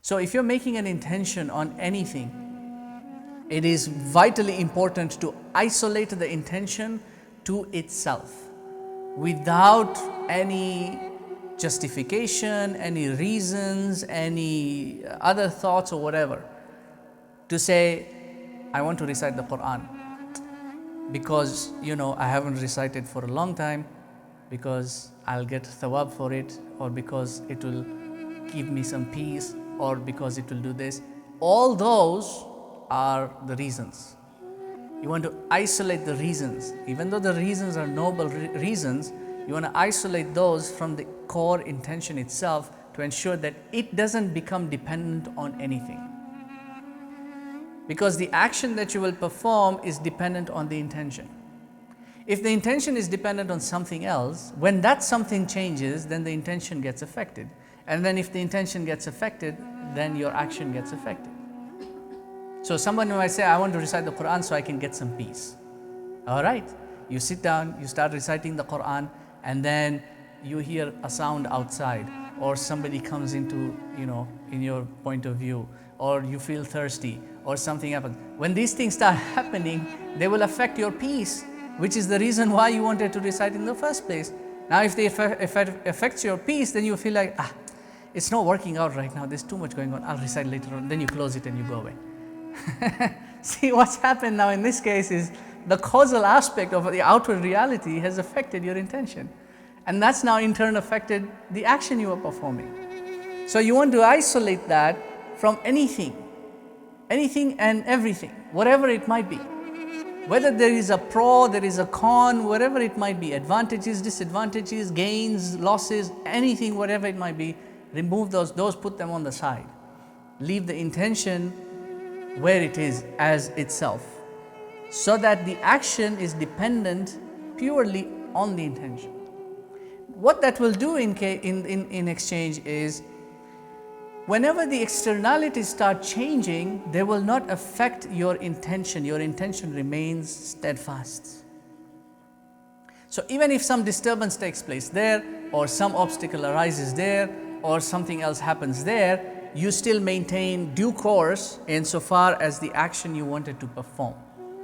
So if you're making an intention on anything, it is vitally important to isolate the intention to itself without any justification, any reasons, any other thoughts or whatever. To say, I want to recite the Quran because I haven't recited for a long time, because I'll get thawab for it, or because it will give me some peace, or because it will do this. All those are the reasons. You want to isolate the reasons. Even though the reasons are noble reasons, you want to isolate those from the core intention itself to ensure that it doesn't become dependent on anything. Because the action that you will perform is dependent on the intention. If the intention is dependent on something else, when that something changes, then the intention gets affected. And then if the intention gets affected, then your action gets affected. So someone might say, I want to recite the Quran so I can get some peace. All right, you sit down, you start reciting the Quran, and then you hear a sound outside, or somebody comes into, in your point of view, or you feel thirsty, or something happens. When these things start happening, they will affect your peace, which is the reason why you wanted to recite in the first place. Now, if it affects your peace, then you feel like, it's not working out right now, there's too much going on, I'll recite later on. Then you close it and you go away. See, what's happened now in this case is the causal aspect of the outward reality has affected your intention. And that's now in turn affected the action you are performing. So you want to isolate that from anything and everything, whatever it might be. Whether there is a pro, there is a con, whatever it might be, advantages, disadvantages, gains, losses, anything, whatever it might be, remove those, put them on the side. Leave the intention where it is as itself, so that the action is dependent purely on the intention. What that will do in exchange is, whenever the externalities start changing, they will not affect your intention. Your intention remains steadfast. So even if some disturbance takes place there, or some obstacle arises there, or something else happens there, you still maintain due course insofar as the action you wanted to perform.